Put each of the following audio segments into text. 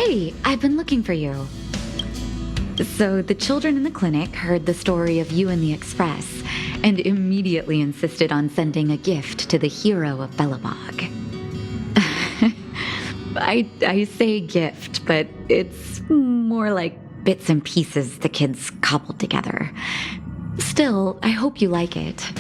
Hey, I've been looking for you. So, the children in the clinic heard the story of you in the Express and immediately insisted on sending a gift to the hero of Belobog. I say gift, but it's more like bits and pieces the kids cobbled together. Still, I hope you like it.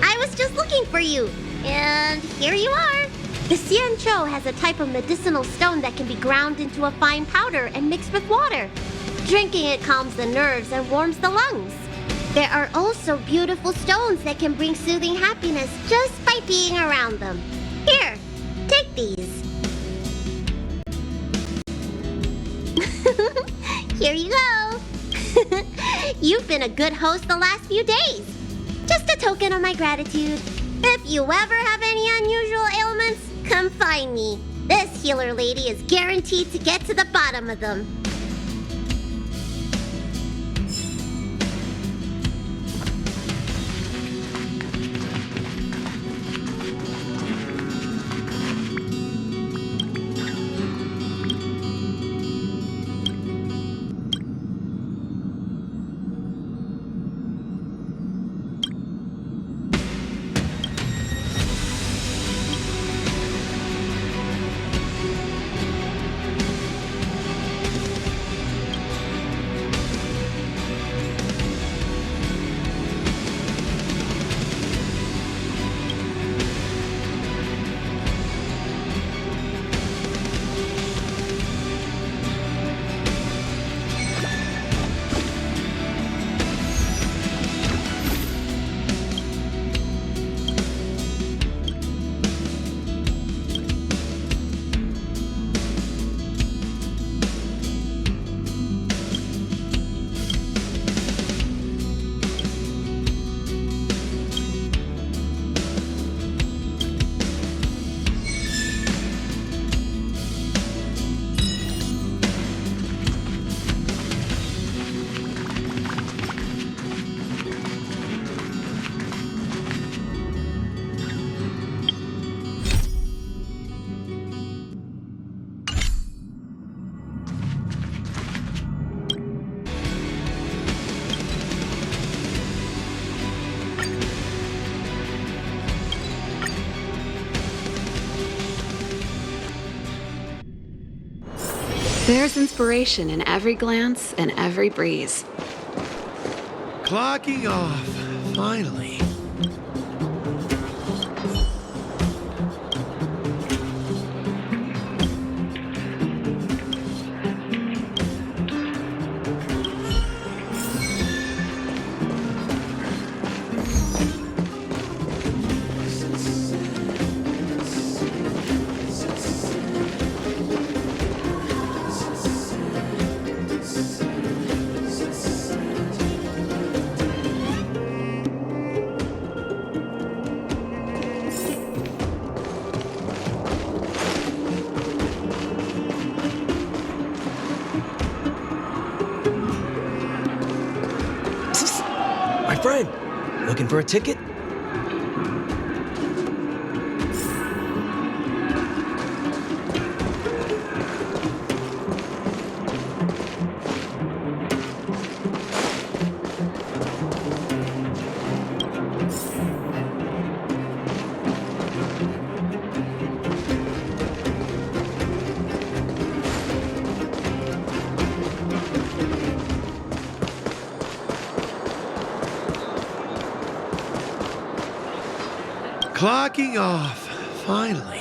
I was just looking for you, and here you are. The Xianzhou has a type of medicinal stone that can be ground into a fine powder and mixed with water. Drinking it calms the nerves and warms the lungs. There are also beautiful stones that can bring soothing happiness just by being around them. Here, take these. Here you go. You've been a good host the last few days. Just a token of my gratitude. If you ever have any unusual ailments, come find me. This healer lady is guaranteed to get to the bottom of them. There's inspiration in every glance and every breeze. Clocking off, finally. My friend, looking for a ticket? Clocking off, finally.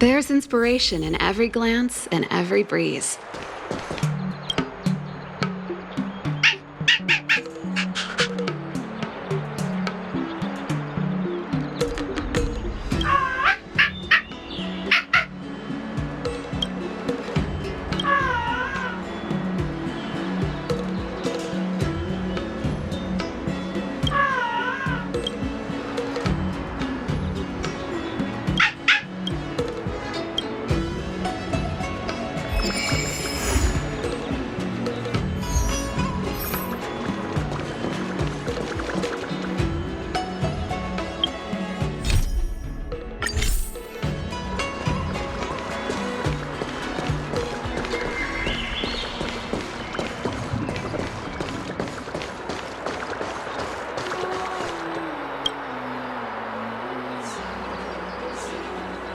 There's inspiration in every glance and every breeze.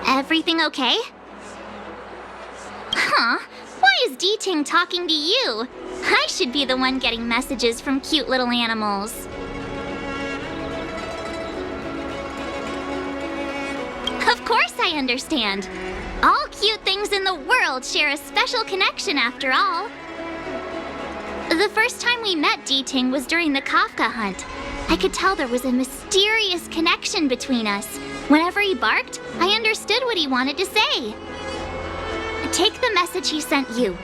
Everything okay? Huh? Why is D-Ting talking to you? I should be the one getting messages from cute little animals. Of course I understand. All cute things in the world share a special connection after all. The first time we met D-Ting was during the Kafka hunt. I could tell there was a mysterious connection between us. Whenever he barked, I understood what he wanted to say. Take the message he sent you.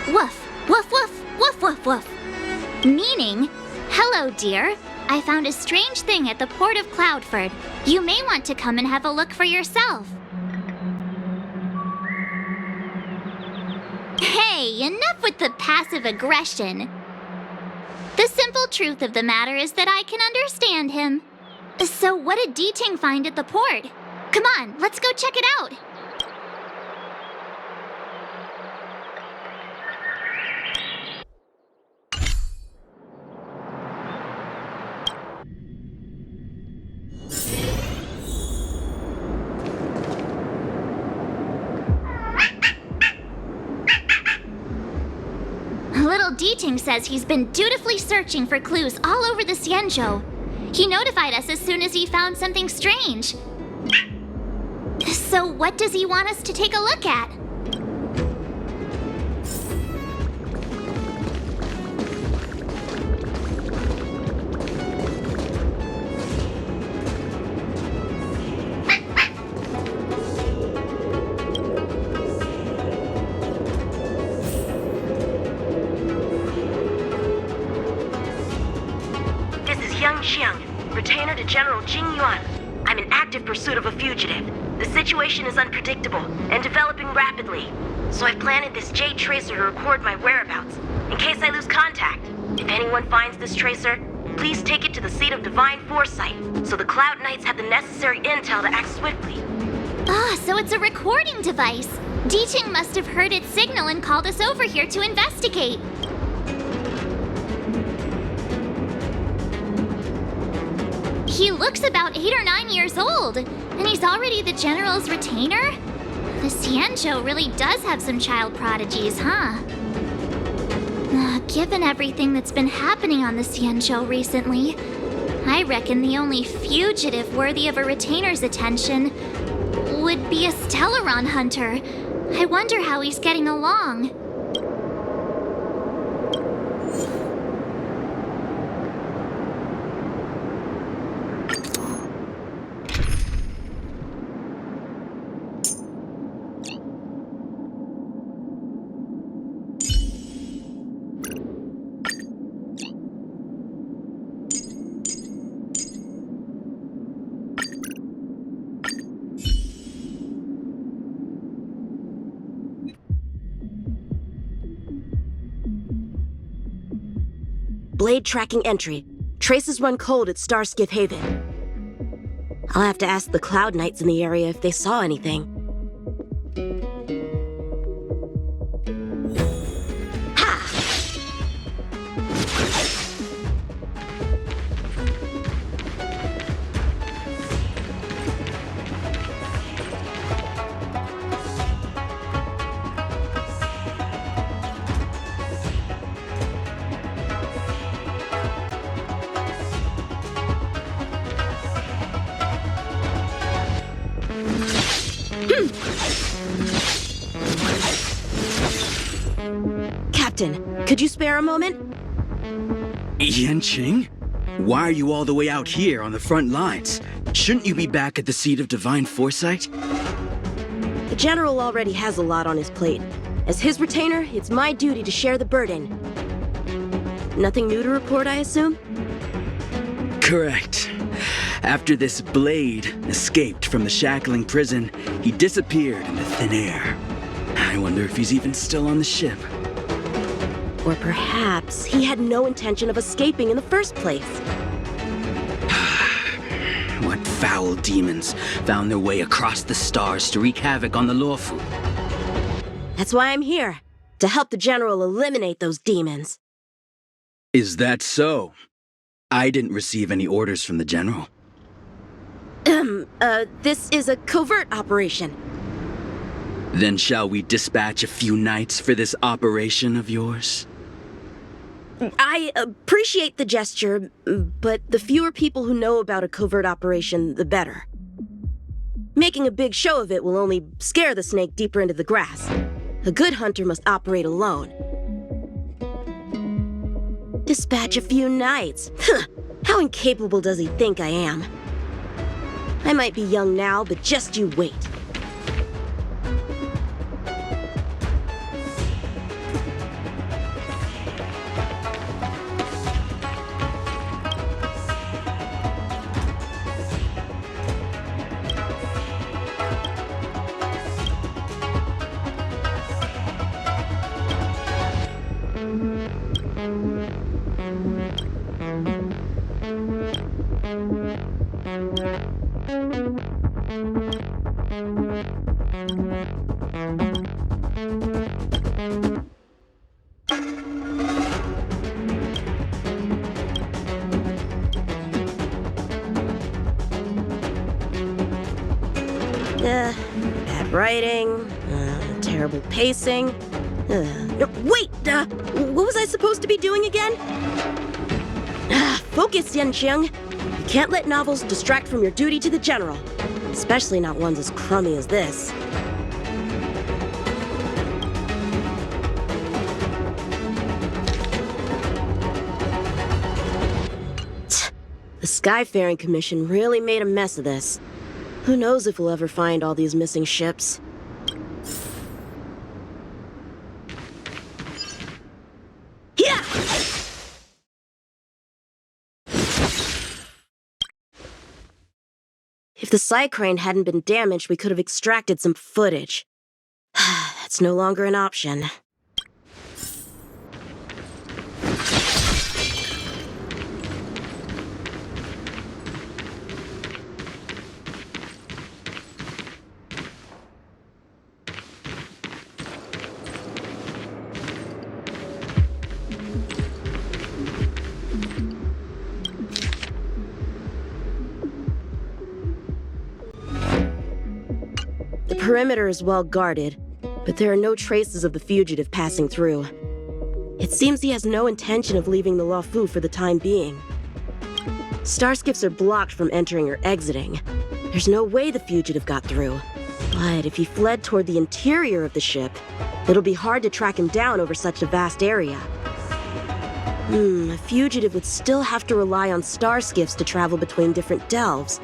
Woof, woof, woof, woof, woof, woof. Meaning, hello, dear. I found a strange thing at the port of Cloudford. You may want to come and have a look for yourself. Hey, enough with the passive aggression. The simple truth of the matter is that I can understand him. So what did D-Ting find at the port? Come on, let's go check it out. Little D-Ting says he's been dutifully searching for clues all over the Xianzhou. He notified us as soon as he found something strange. So what does he want us to take a look at? Retainer to General Jing Yuan. I'm in active pursuit of a fugitive. The situation is unpredictable and developing rapidly. So I've planted this jade tracer to record my whereabouts, in case I lose contact. If anyone finds this tracer, please take it to the seat of divine foresight, so the Cloud Knights have the necessary intel to act swiftly. So it's a recording device. D-Ting must have heard its signal and called us over here to investigate. He looks about 8 or 9 years old, and he's already the General's retainer? The Xianzhou really does have some child prodigies, huh? Given everything that's been happening on the Xianzhou recently, I reckon the only fugitive worthy of a retainer's attention would be a Stellaron hunter. I wonder how he's getting along. Blade tracking entry. Traces run cold at Starskiff Haven. I'll have to ask the Cloud Knights in the area if they saw anything. Captain, could you spare a moment? Yanqing? Why are you all the way out here on the front lines? Shouldn't you be back at the seat of divine foresight? The General already has a lot on his plate. As his retainer, it's my duty to share the burden. Nothing new to report, I assume? Correct. After this blade escaped from the shackling prison, he disappeared into thin air. I wonder if he's even still on the ship. Or perhaps he had no intention of escaping in the first place. What foul demons found their way across the stars to wreak havoc on the Luofu? That's why I'm here, to help the General eliminate those demons. Is that so? I didn't receive any orders from the General. This is a covert operation. Then shall we dispatch a few knights for this operation of yours? I appreciate the gesture, but the fewer people who know about a covert operation, the better. Making a big show of it will only scare the snake deeper into the grass. A good hunter must operate alone. Dispatch a few knights. How incapable does he think I am? I might be young now, but just you wait. Bad writing, terrible pacing. No, wait! What was I supposed to be doing again? Focus, Yanqing. You can't let novels distract from your duty to the General. Especially not ones as crummy as this. The Skyfaring Commission really made a mess of this. Who knows if we'll ever find all these missing ships? Yeah! If the Psycrane hadn't been damaged, we could have extracted some footage. That's no longer an option. The perimeter is well guarded, but there are no traces of the fugitive passing through. It seems he has no intention of leaving the Luofu for the time being. Starskips are blocked from entering or exiting. There's no way the fugitive got through. But if he fled toward the interior of the ship, it'll be hard to track him down over such a vast area. A fugitive would still have to rely on starskiffs to travel between different delves.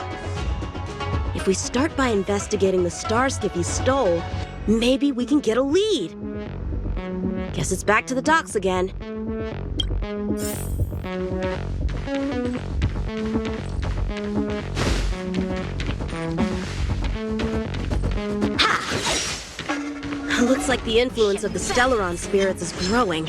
If we start by investigating the starskip he stole, maybe we can get a lead. Guess it's back to the docks again. Ha! Looks like the influence of the Stellaron spirits is growing.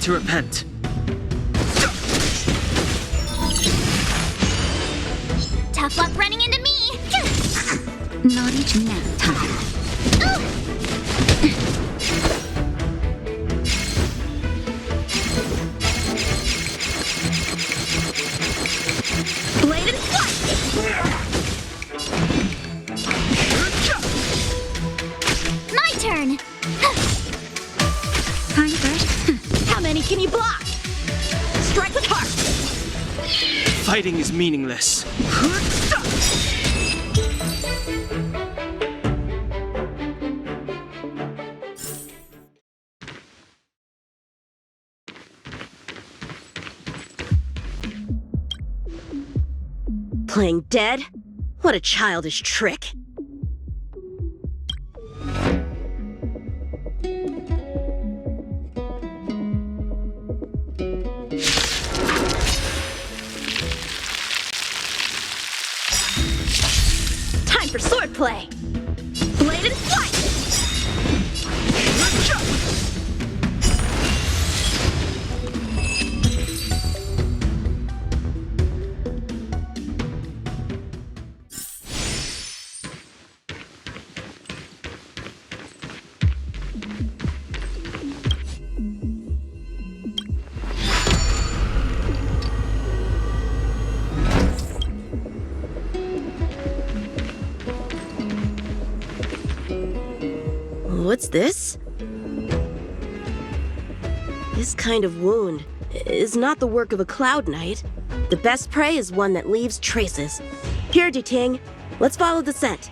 To repent. Tough luck running into me! Not even that time. Blade and flight! Fighting is meaningless. Playing dead? What a childish trick. Time for swordplay! Blade and flight! What's this? This kind of wound is not the work of a Cloud Knight. The best prey is one that leaves traces. Here, Duting. Let's follow the scent.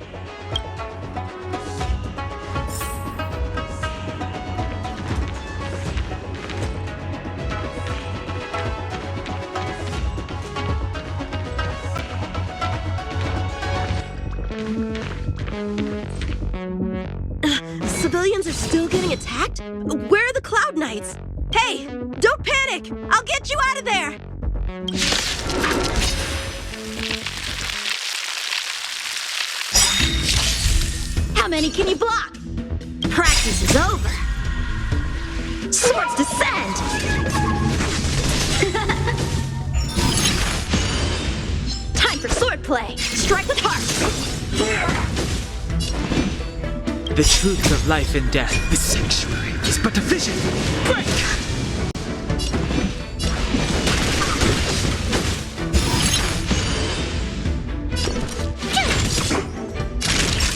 Civilians are still getting attacked? Where are the Cloud Knights? Hey, don't panic! I'll get you out of there! How many can you block? Practice is over. Swords descend! Time for swordplay. Strike with heart. The truth of life and death. This sanctuary is but a vision. Break!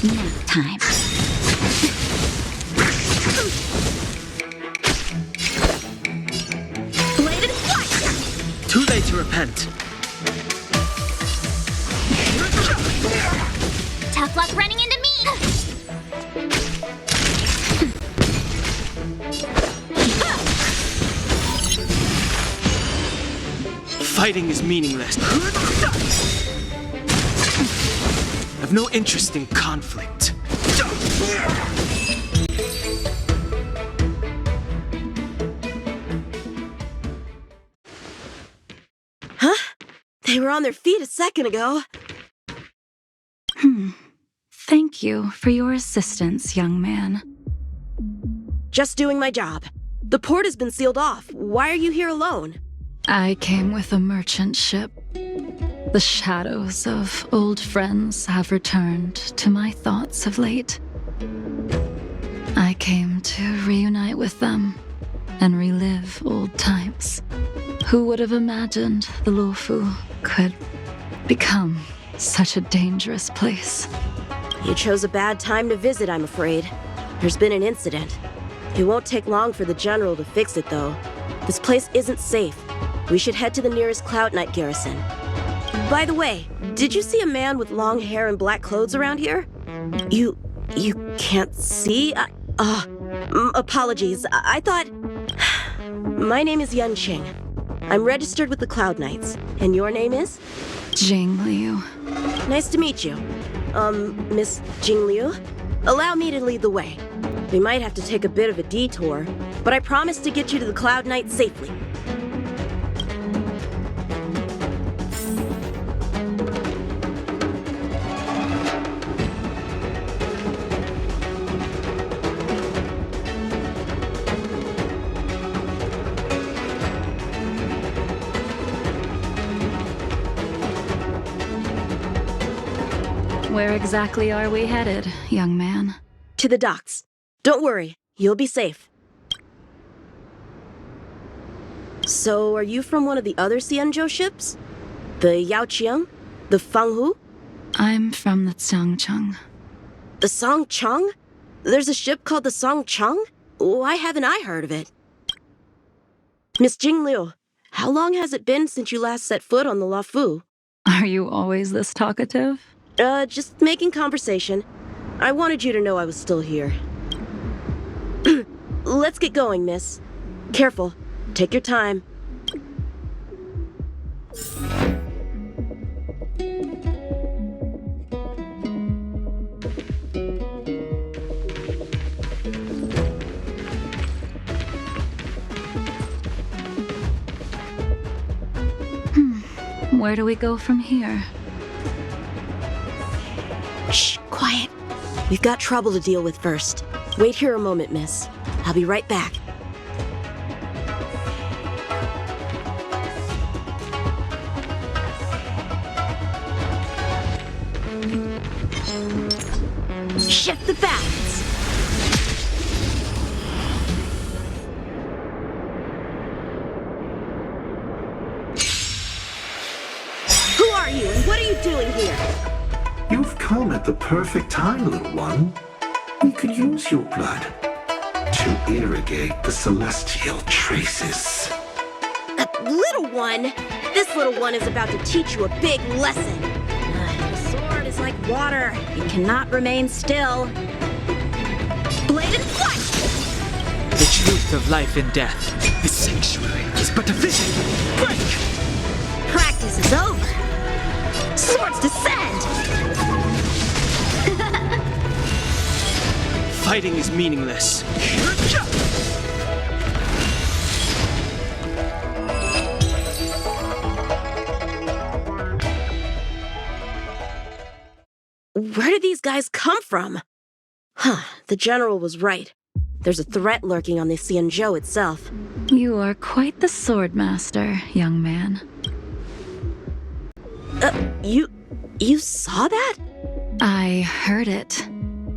Nap time. Blade and flight! Too late to repent. Tough luck running into me! Fighting is meaningless. I've no interest in conflict. Huh? They were on their feet a second ago. Thank you for your assistance, young man. Just doing my job. The port has been sealed off. Why are you here alone? I came with a merchant ship. The shadows of old friends have returned to my thoughts of late. I came to reunite with them and relive old times. Who would have imagined the Luofu could become such a dangerous place? You chose a bad time to visit, I'm afraid. There's been an incident. It won't take long for the General to fix it, though. This place isn't safe. We should head to the nearest Cloud Knight garrison. By the way, did you see a man with long hair and black clothes around here? You can't see? Apologies. I thought... My name is Yun Qing. I'm registered with the Cloud Knights. And your name is? Jing Liu. Nice to meet you. Miss Jing Liu? Allow me to lead the way. We might have to take a bit of a detour, but I promise to get you to the Cloud Knight safely. Where exactly are we headed, young man? To the docks. Don't worry, you'll be safe. So, are you from one of the other Xianzhou ships? The Yaoqiang? The Fanghu? I'm from the Xiangcheng. The Songcheng? There's a ship called the Songcheng? Why haven't I heard of it? Miss Jing Liu, How long has it been since you last set foot on the Lafu? Are you always this talkative? Just making conversation. I wanted you to know I was still here. Let's get going, miss. Careful. Take your time. Where do we go from here? Shh, quiet. We've got trouble to deal with first. Wait here a moment, miss. I'll be right back. Shift the balance. Who are you and what are you doing here? You've come at the perfect time, little one. We could use your blood to irrigate the celestial traces. Little one? This little one is about to teach you a big lesson. The sword is like water. It cannot remain still. Blade and flight! The truth of life and death. The sanctuary is but a vision. Break! Practice is over. Swords descend! Fighting is meaningless. Where did these guys come from? The general was right. There's a threat lurking on the Xianzhou itself. You are quite the sword master, young man. You saw that? I heard it.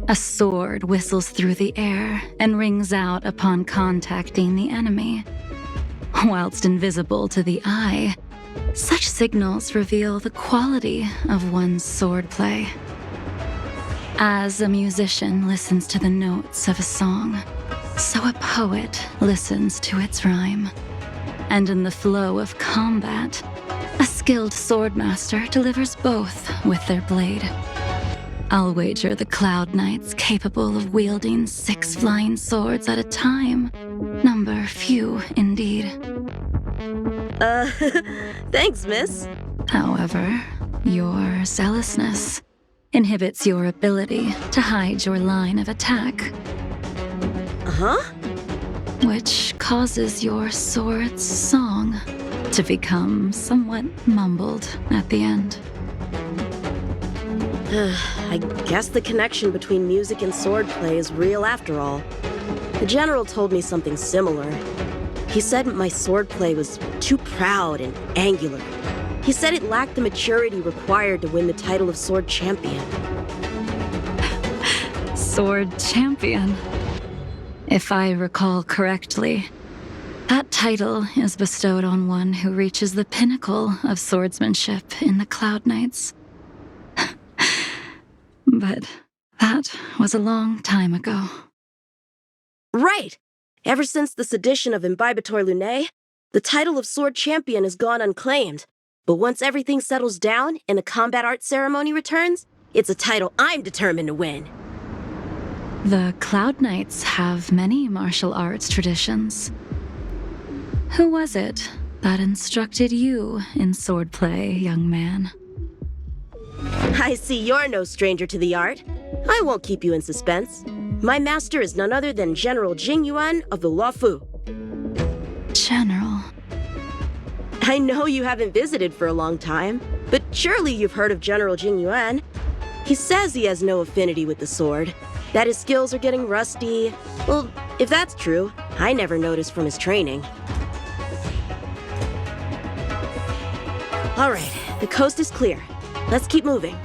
A sword whistles through the air and rings out upon contacting the enemy. Whilst invisible to the eye, such signals reveal the quality of one's swordplay. As a musician listens to the notes of a song, so a poet listens to its rhyme. And in the flow of combat, a skilled swordmaster delivers both with their blade. I'll wager the Cloud Knights capable of wielding 6 flying swords at a time. Number few, indeed. Thanks, miss. However, your zealousness inhibits your ability to hide your line of attack. Huh? Which causes your sword's song to become somewhat mumbled at the end. I guess the connection between music and swordplay is real after all. The general told me something similar. He said my swordplay was too proud and angular. He said it lacked the maturity required to win the title of Sword Champion. Sword Champion. If I recall correctly, that title is bestowed on one who reaches the pinnacle of swordsmanship in the Cloud Knights. But that was a long time ago. Right! Ever since the sedition of Imbibitor Lunae, the title of Sword Champion has gone unclaimed. But once everything settles down and the combat art ceremony returns, it's a title I'm determined to win. The Cloud Knights have many martial arts traditions. Who was it that instructed you in swordplay, young man? I see you're no stranger to the art. I won't keep you in suspense. My master is none other than General Jingyuan of the Luofu. General. I know you haven't visited for a long time, but surely you've heard of General Jingyuan. He says he has no affinity with the sword, that his skills are getting rusty. Well, if that's true, I never noticed from his training. All right, the coast is clear. Let's keep moving.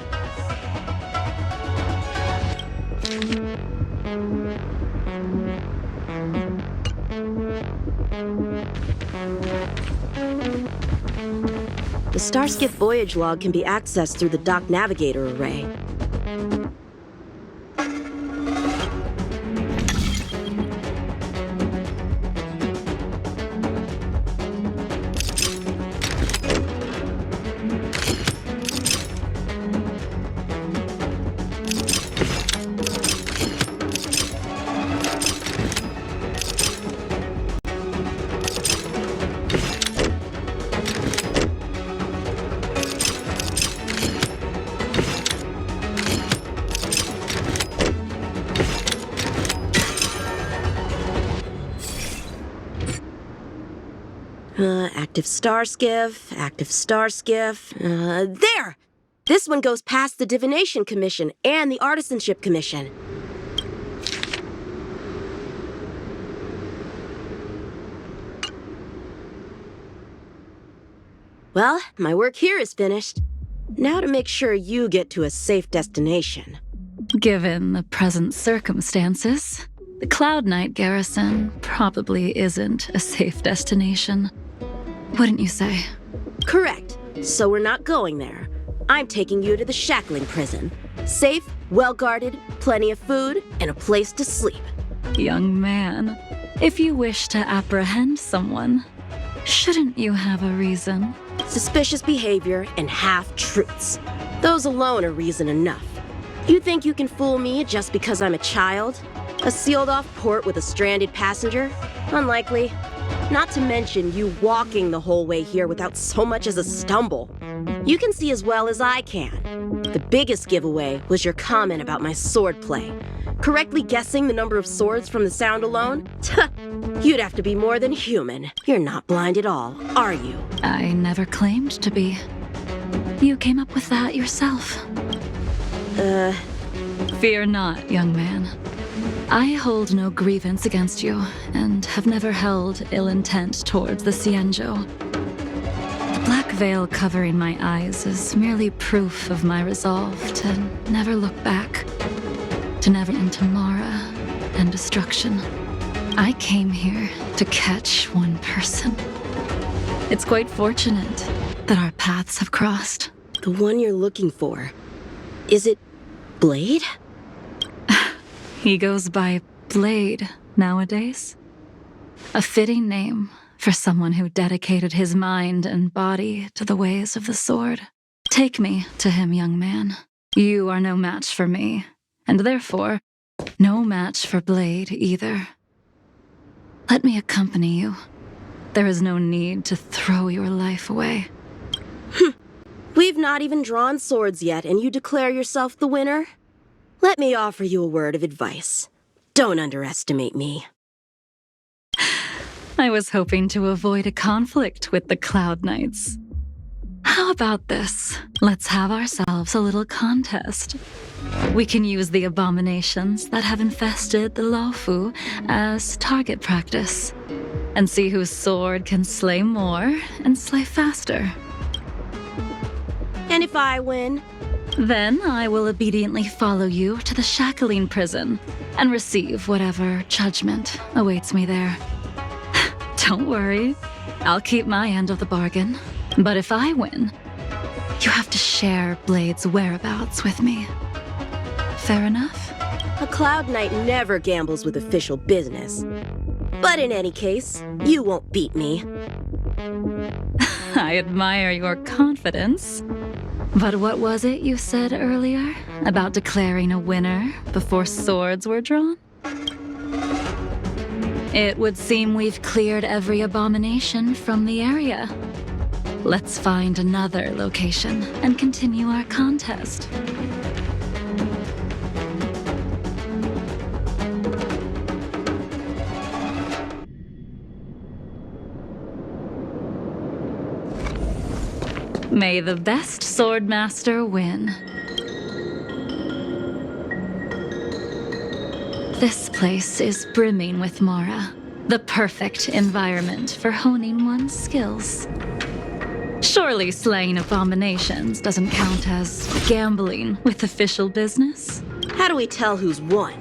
The Starskip voyage log can be accessed through the dock navigator array. Active star skiff, active star skiff. There! This one goes past the Divination Commission and the Artisanship Commission. Well, my work here is finished. Now to make sure you get to a safe destination. Given the present circumstances, the Cloud Knight garrison probably isn't a safe destination. Wouldn't you say? Correct. So we're not going there. I'm taking you to the shackling prison. Safe, well-guarded, plenty of food, and a place to sleep. Young man, if you wish to apprehend someone, shouldn't you have a reason? Suspicious behavior and half-truths. Those alone are reason enough. You think you can fool me just because I'm a child? A sealed-off port with a stranded passenger? Unlikely. Not to mention you walking the whole way here without so much as a stumble. You can see as well as I can. The biggest giveaway was your comment about my swordplay. Correctly guessing the number of swords from the sound alone? You'd have to be more than human. You're not blind at all, are you? I never claimed to be. You came up with that yourself. Fear not, young man. I hold no grievance against you, and have never held ill intent towards the Cienjo. The black veil covering my eyes is merely proof of my resolve to never look back, to never into Mara and destruction. I came here to catch one person. It's quite fortunate that our paths have crossed. The one you're looking for. Is it Blade? He goes by Blade nowadays. A fitting name for someone who dedicated his mind and body to the ways of the sword. Take me to him, young man. You are no match for me, and therefore, no match for Blade either. Let me accompany you. There is no need to throw your life away. We've not even drawn swords yet, and you declare yourself the winner? Let me offer you a word of advice. Don't underestimate me. I was hoping to avoid a conflict with the Cloud Knights. How about this? Let's have ourselves a little contest. We can use the abominations that have infested the Luofu as target practice, and see whose sword can slay more and slay faster. And if I win? Then I will obediently follow you to the shackling prison and receive whatever judgment awaits me there. Don't worry, I'll keep my end of the bargain. But if I win, you have to share Blade's whereabouts with me. Fair enough? A Cloud Knight never gambles with official business. But in any case, you won't beat me. I admire your confidence. But what was it you said earlier about declaring a winner before swords were drawn? It would seem we've cleared every abomination from the area. Let's find another location and continue our contest. May the best swordmaster win. This place is brimming with Mara, the perfect environment for honing one's skills. Surely slaying abominations doesn't count as gambling with official business? How do we tell who's won?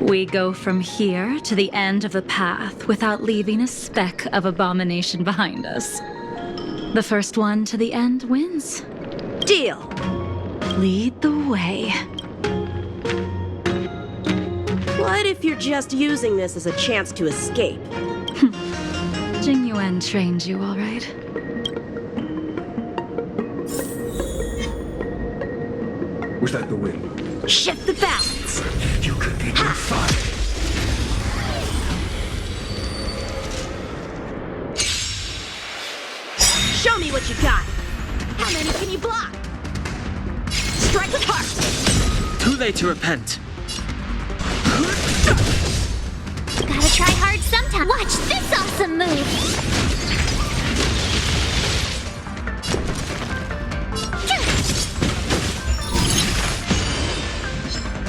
We go from here to the end of the path without leaving a speck of abomination behind us. The first one to the end wins. Deal. Lead the way. What if you're just using this as a chance to escape? Jing Yuan trained you, all right. Was that the wind? Shift the balance. You could be my fire. Show me what you got. How many can you block? Strike with heart. Too late to repent. Gotta try hard sometime. Watch this awesome move.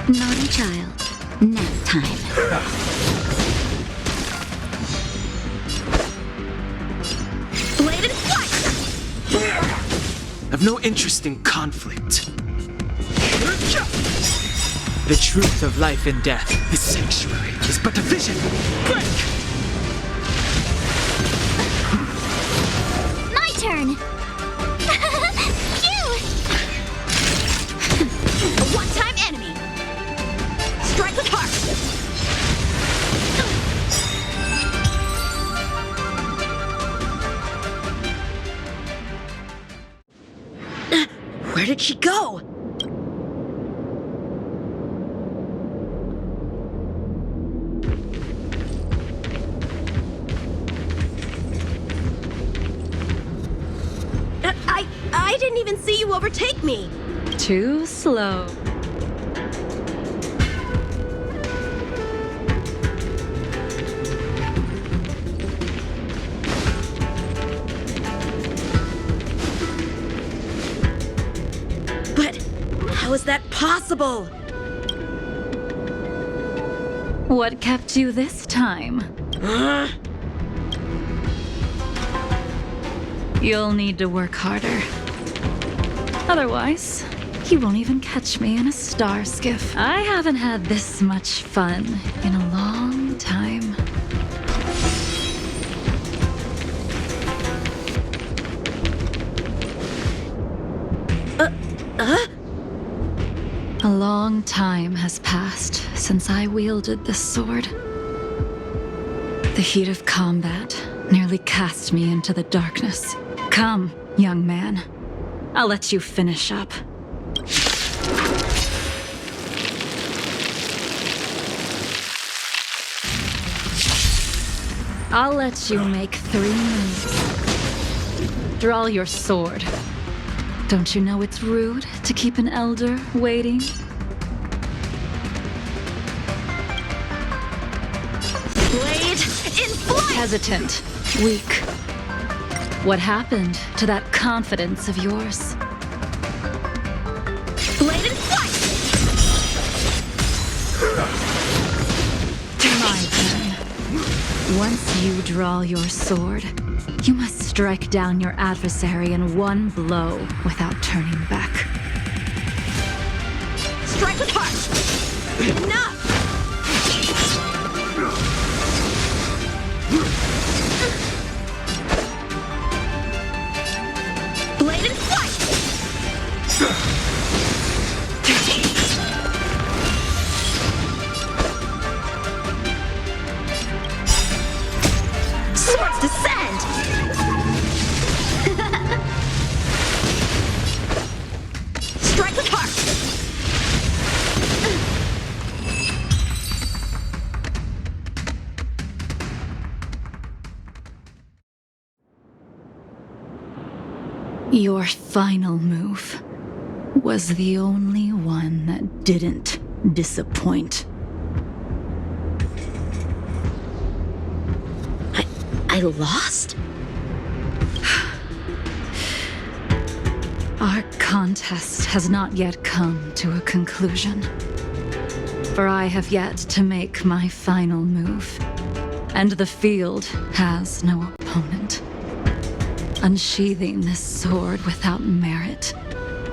Naughty child. Nap time. Bladed flight! I've no interest in conflict. The truth of life and death, this sanctuary, is but a vision. Break! My turn! Phew! A one-time enemy! Strike with heart! Where did she go? I didn't even see you overtake me. Too slow. But how is that possible? What kept you this time? You'll need to work harder. Otherwise, you won't even catch me in a star skiff. I haven't had this much fun in a long time. A long time has passed since I wielded this sword. The heat of combat nearly cast me into the darkness. Come, young man. I'll let you finish up. I'll let you make 3 moves. Draw your sword. Don't you know it's rude to keep an elder waiting? Blade in flight! Hesitant, weak. What happened to that confidence of yours? Blade in flight! My turn. Once you draw your sword, you must strike down your adversary in one blow without turning back. Strike with heart! Enough! Blade in flight! Swords descend! Strike with heart! Your final move was the only one that didn't disappoint. I lost? Our contest has not yet come to a conclusion. For I have yet to make my final move, and the field has no opponent. Unsheathing this sword without merit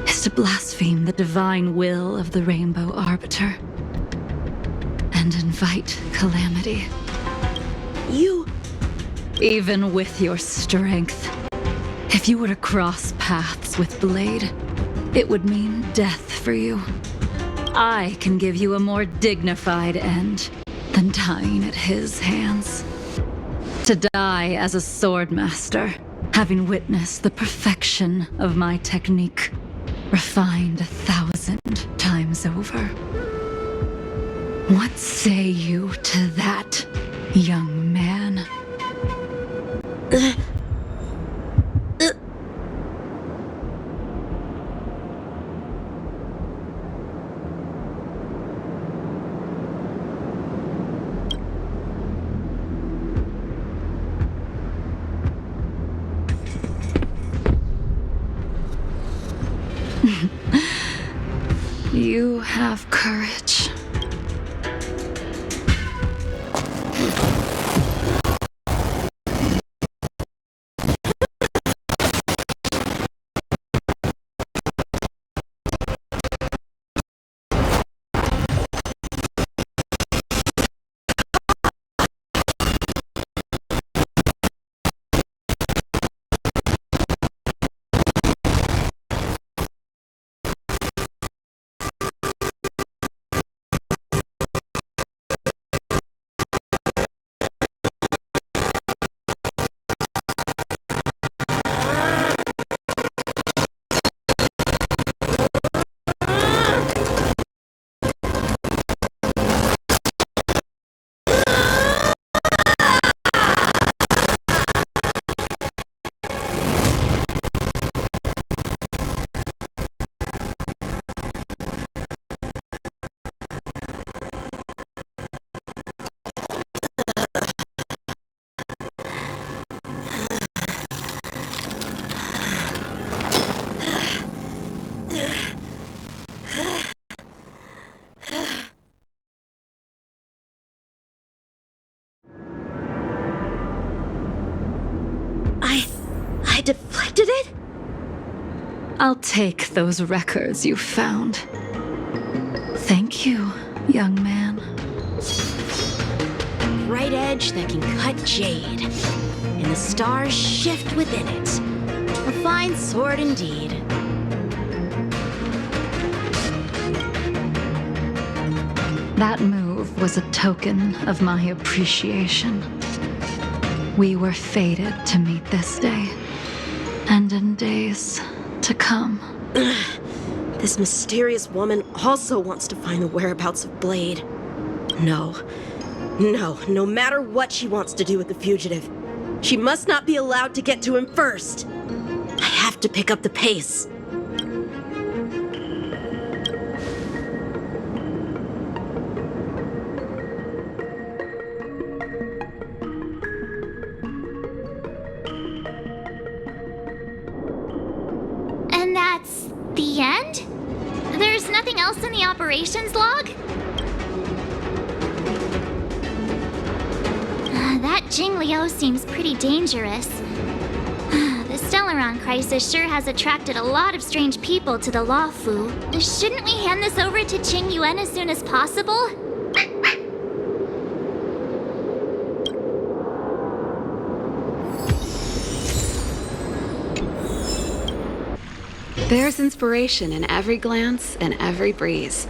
is to blaspheme the divine will of the Rainbow Arbiter and invite calamity. You... Even with your strength, if you were to cross paths with Blade, it would mean death for you. I can give you a more dignified end than dying at his hands. To die as a swordmaster, having witnessed the perfection of my technique, refined 1,000 times over. What say you to that, young man? You have courage. I deflected it? I'll take those records you found. Thank you, young man. Bright edge that can cut jade, and the stars shift within it. A fine sword indeed. That move was a token of my appreciation. We were fated to meet this day, and in days to come. This mysterious woman also wants to find the whereabouts of Blade. No matter what she wants to do with the fugitive, she must not be allowed to get to him first. I have to pick up the pace. And that's the end? There's nothing else in the operations log? That Jing Liu seems pretty dangerous. The Stellaron crisis sure has attracted a lot of strange people to the Luofu. Shouldn't we hand this over to Qing Yuan as soon as possible? There's inspiration in every glance and every breeze.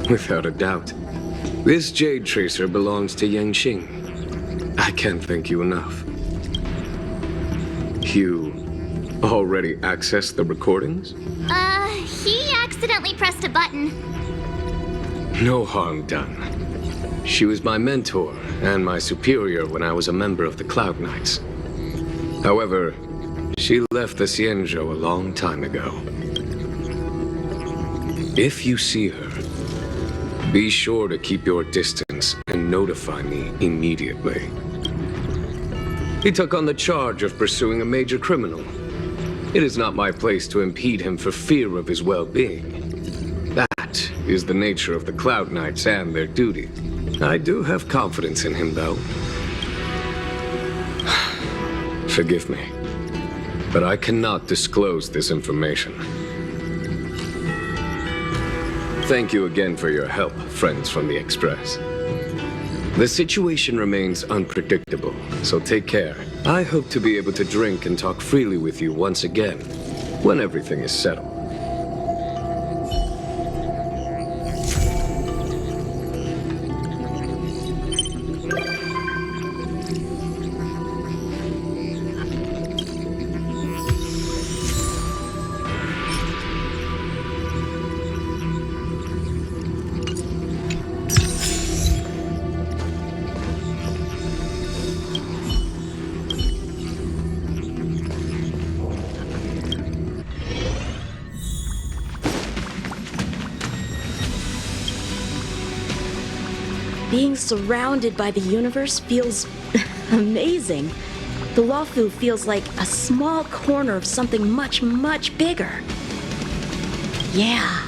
Without a doubt. This Jade Tracer belongs to Yangqing. I can't thank you enough. You already accessed the recordings? He accidentally pressed a button. No harm done. She was my mentor and my superior when I was a member of the Cloud Knights. However, she left the Xianzhou a long time ago. If you see her, be sure to keep your distance and notify me immediately. He took on the charge of pursuing a major criminal. It is not my place to impede him for fear of his well-being. That is the nature of the Cloud Knights and their duty. I do have confidence in him, though. Forgive me, but I cannot disclose this information. Thank you again for your help, friends from the Express. The situation remains unpredictable, so take care. I hope to be able to drink and talk freely with you once again, when everything is settled. Being surrounded by the universe feels amazing. The Lawfu feels like a small corner of something much, much bigger. Yeah,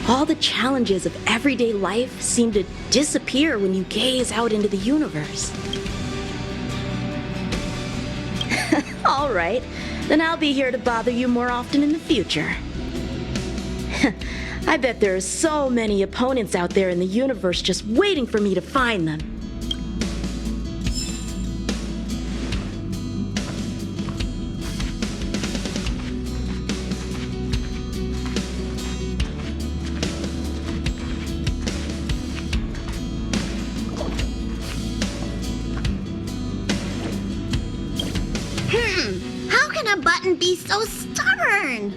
all the challenges of everyday life seem to disappear when you gaze out into the universe. All right, then I'll be here to bother you more often in the future. I bet there are so many opponents out there in the universe just waiting for me to find them. How can a button be so stubborn?